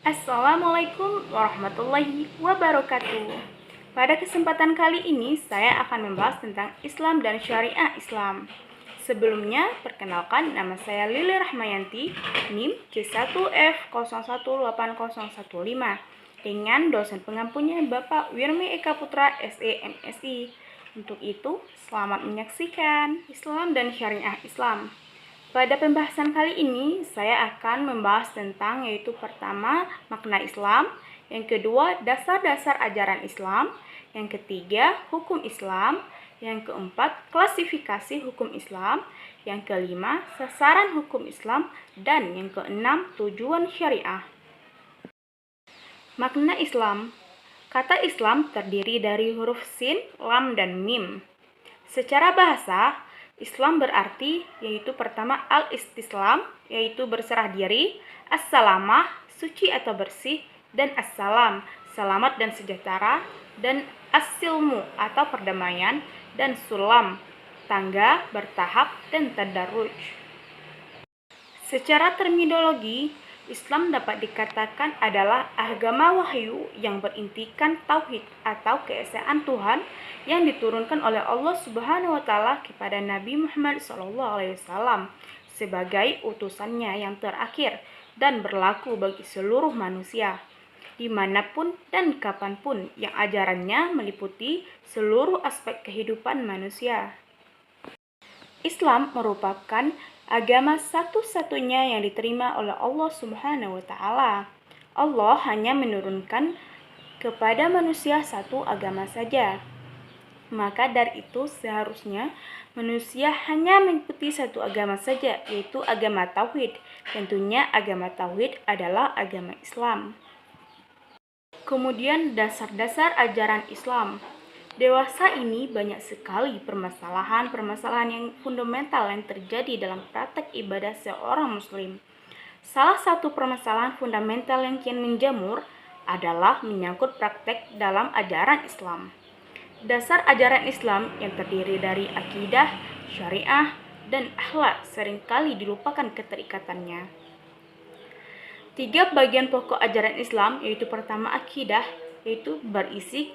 Assalamualaikum warahmatullahi wabarakatuh. Pada kesempatan kali ini saya akan membahas tentang Islam dan Syariah Islam. Sebelumnya, perkenalkan nama saya Lili Rahmayanti, NIM C1F018015 dengan dosen pengampunya Bapak Wirmi Eka Putra SE MSI. Untuk itu, selamat menyaksikan Islam dan Syariah Islam. Pada pembahasan kali ini, saya akan membahas tentang yaitu pertama, makna Islam, yang kedua, dasar-dasar ajaran Islam, yang ketiga, hukum Islam, yang keempat, klasifikasi hukum Islam, yang kelima, sasaran hukum Islam, dan yang keenam, tujuan syariah. Makna Islam. Kata Islam terdiri dari huruf sin, lam, dan mim. Secara bahasa, Islam berarti yaitu pertama al-istislam, yaitu berserah diri, as-salamah, suci atau bersih, dan as-salam, selamat dan sejahtera, dan as-silmu atau perdamaian, dan sulam, tangga, bertahap, dan tadarruj. Secara terminologi, Islam dapat dikatakan adalah agama wahyu yang berintikan tauhid atau keesaan Tuhan yang diturunkan oleh Allah Subhanahu wa taala kepada Nabi Muhammad SAW sebagai utusannya yang terakhir dan berlaku bagi seluruh manusia dimanapun dan kapanpun yang ajarannya meliputi seluruh aspek kehidupan manusia. Islam merupakan agama satu-satunya yang diterima oleh Allah Subhanahu wa taala. Allah hanya menurunkan kepada manusia satu agama saja. Maka dari itu seharusnya manusia hanya mengikuti satu agama saja, yaitu agama tauhid. Tentunya agama tauhid adalah agama Islam. Kemudian dasar-dasar ajaran Islam. Dewasa ini banyak sekali permasalahan-permasalahan yang fundamental yang terjadi dalam praktek ibadah seorang muslim. Salah satu permasalahan fundamental yang kian menjamur adalah menyangkut praktek dalam ajaran Islam. Dasar ajaran Islam yang terdiri dari akidah, syariah, dan akhlak seringkali dilupakan keterikatannya. Tiga bagian pokok ajaran Islam yaitu pertama akidah, yaitu berisi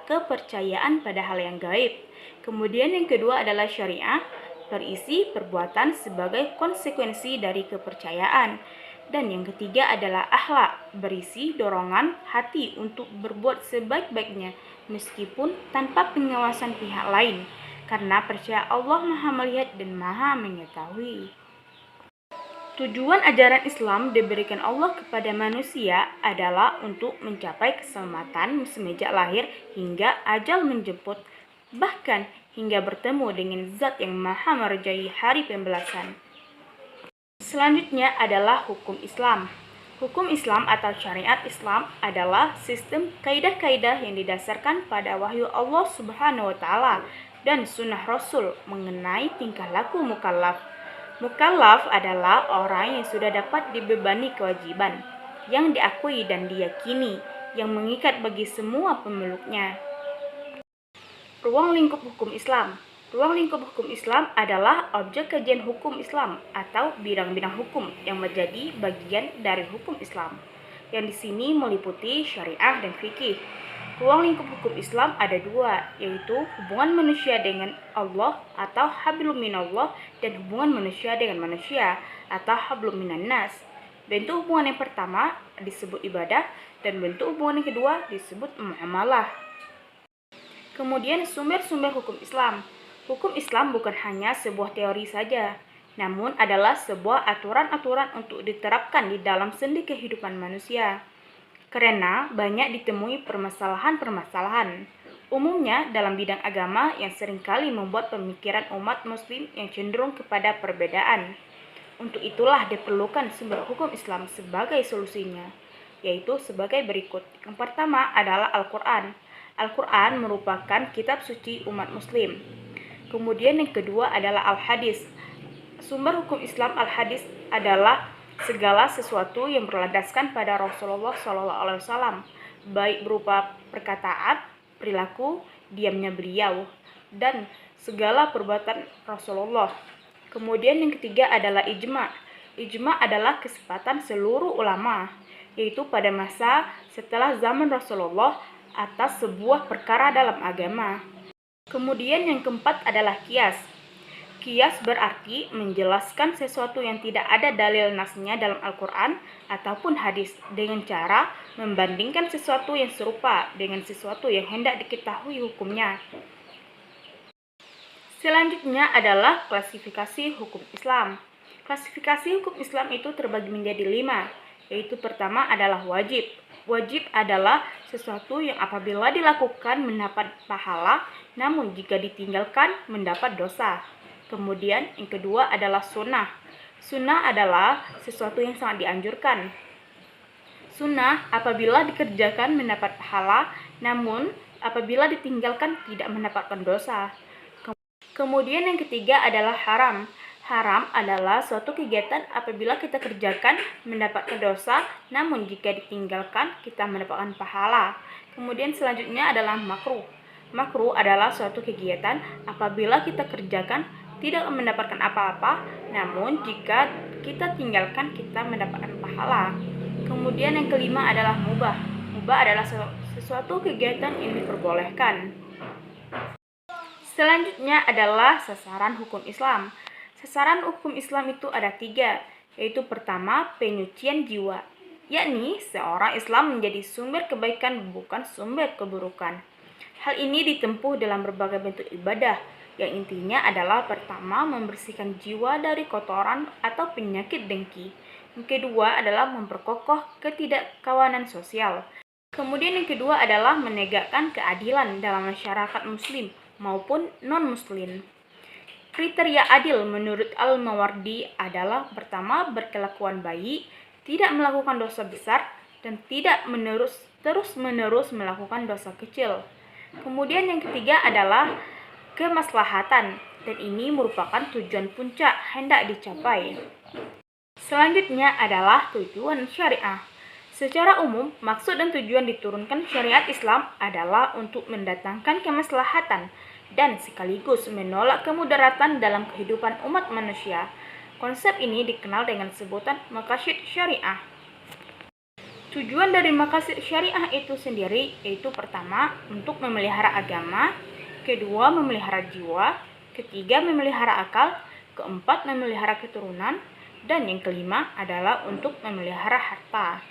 kepercayaan pada hal yang gaib. Kemudian yang kedua adalah syariah, berisi perbuatan sebagai konsekuensi dari kepercayaan. Dan yang ketiga adalah akhlak, berisi dorongan hati untuk berbuat sebaik-baiknya meskipun tanpa pengawasan pihak lain, karena percaya Allah Maha melihat dan Maha mengetahui. Tujuan ajaran Islam diberikan Allah kepada manusia adalah untuk mencapai keselamatan semenjak lahir hingga ajal menjemput, bahkan hingga bertemu dengan Zat yang Maha merajai hari pembalasan. Selanjutnya adalah hukum Islam. Hukum Islam atau syariat Islam adalah sistem kaidah-kaidah yang didasarkan pada wahyu Allah Subhanahu wa taala dan sunnah Rasul mengenai tingkah laku mukallaf. Mukallaf adalah orang yang sudah dapat dibebani kewajiban, yang diakui dan diyakini, yang mengikat bagi semua pemeluknya. Ruang lingkup hukum Islam. Ruang lingkup hukum Islam adalah objek kajian hukum Islam atau bidang-bidang hukum yang menjadi bagian dari hukum Islam, yang di sini meliputi syariah dan fikih. Ruang lingkup hukum Islam ada dua, yaitu hubungan manusia dengan Allah atau hablum minallah dan hubungan manusia dengan manusia atau hablum minan nas. Bentuk hubungan yang pertama disebut ibadah dan bentuk hubungan yang kedua disebut muamalah. Kemudian sumber-sumber hukum Islam. Hukum Islam bukan hanya sebuah teori saja, namun adalah sebuah aturan-aturan untuk diterapkan di dalam sendi kehidupan manusia. Karena banyak ditemui permasalahan-permasalahan, umumnya dalam bidang agama yang seringkali membuat pemikiran umat muslim yang cenderung kepada perbedaan. Untuk itulah diperlukan sumber hukum Islam sebagai solusinya, yaitu sebagai berikut. Yang pertama adalah Al-Quran. Al-Quran merupakan kitab suci umat muslim. Kemudian yang kedua adalah Al-Hadis. Sumber hukum Islam Al-Hadis adalah segala sesuatu yang berlandaskan pada Rasulullah SAW, baik berupa perkataan, perilaku, diamnya beliau, dan segala perbuatan Rasulullah. Kemudian yang ketiga adalah ijma. Ijma adalah kesepakatan seluruh ulama. yaitu pada masa setelah zaman Rasulullah atas sebuah perkara dalam agama. Kemudian yang keempat adalah kias. Kias berarti menjelaskan sesuatu yang tidak ada dalil nasnya dalam Al-Quran ataupun hadis dengan cara membandingkan sesuatu yang serupa dengan sesuatu yang hendak diketahui hukumnya. Selanjutnya adalah klasifikasi hukum Islam. Klasifikasi hukum Islam itu terbagi menjadi 5, yaitu pertama adalah wajib. Wajib adalah sesuatu yang apabila dilakukan mendapat pahala, namun jika ditinggalkan mendapat dosa. Kemudian yang kedua adalah sunnah. Sunnah adalah sesuatu yang sangat dianjurkan. Sunnah apabila dikerjakan mendapat pahala, namun apabila ditinggalkan tidak mendapatkan dosa. Kemudian yang ketiga adalah haram. Haram adalah suatu kegiatan apabila kita kerjakan mendapatkan dosa, namun jika ditinggalkan kita mendapatkan pahala. Kemudian selanjutnya adalah makruh. Makruh adalah suatu kegiatan apabila kita kerjakan tidak mendapatkan apa-apa, namun jika kita tinggalkan kita mendapatkan pahala. Kemudian yang kelima adalah mubah. Mubah adalah sesuatu kegiatan yang diperbolehkan. Selanjutnya adalah sasaran hukum Islam. Sasaran hukum Islam itu ada 3, yaitu pertama penyucian jiwa, yakni seorang Islam menjadi sumber kebaikan bukan sumber keburukan. Hal ini ditempuh dalam berbagai bentuk ibadah, yang intinya adalah pertama membersihkan jiwa dari kotoran atau penyakit dengki. Yang kedua adalah memperkokoh ketidakkawanan sosial. Kemudian yang kedua adalah menegakkan keadilan dalam masyarakat muslim maupun non-muslim. Kriteria adil menurut Al-Mawardi adalah pertama berkelakuan baik, tidak melakukan dosa besar, dan tidak terus-menerus melakukan dosa kecil. Kemudian yang ketiga adalah kemaslahatan, dan ini merupakan tujuan puncak hendak dicapai. Selanjutnya adalah tujuan syariah. Secara umum, maksud dan tujuan diturunkan syariat Islam adalah untuk mendatangkan kemaslahatan dan sekaligus menolak kemudaratan dalam kehidupan umat manusia. Konsep ini dikenal dengan sebutan maqasid syariah. Tujuan dari maqasid syariah itu sendiri yaitu pertama, untuk memelihara agama, kedua, memelihara jiwa, ketiga, memelihara akal, keempat, memelihara keturunan, dan yang kelima adalah untuk memelihara harta.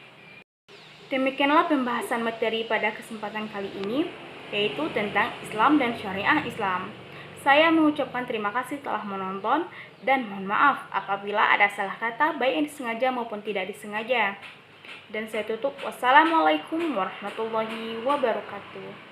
Demikianlah pembahasan materi pada kesempatan kali ini, yaitu tentang Islam dan syariah Islam. Saya mengucapkan terima kasih telah menonton dan mohon maaf apabila ada salah kata baik yang disengaja maupun tidak disengaja. Dan saya tutup. Wassalamualaikum warahmatullahi wabarakatuh.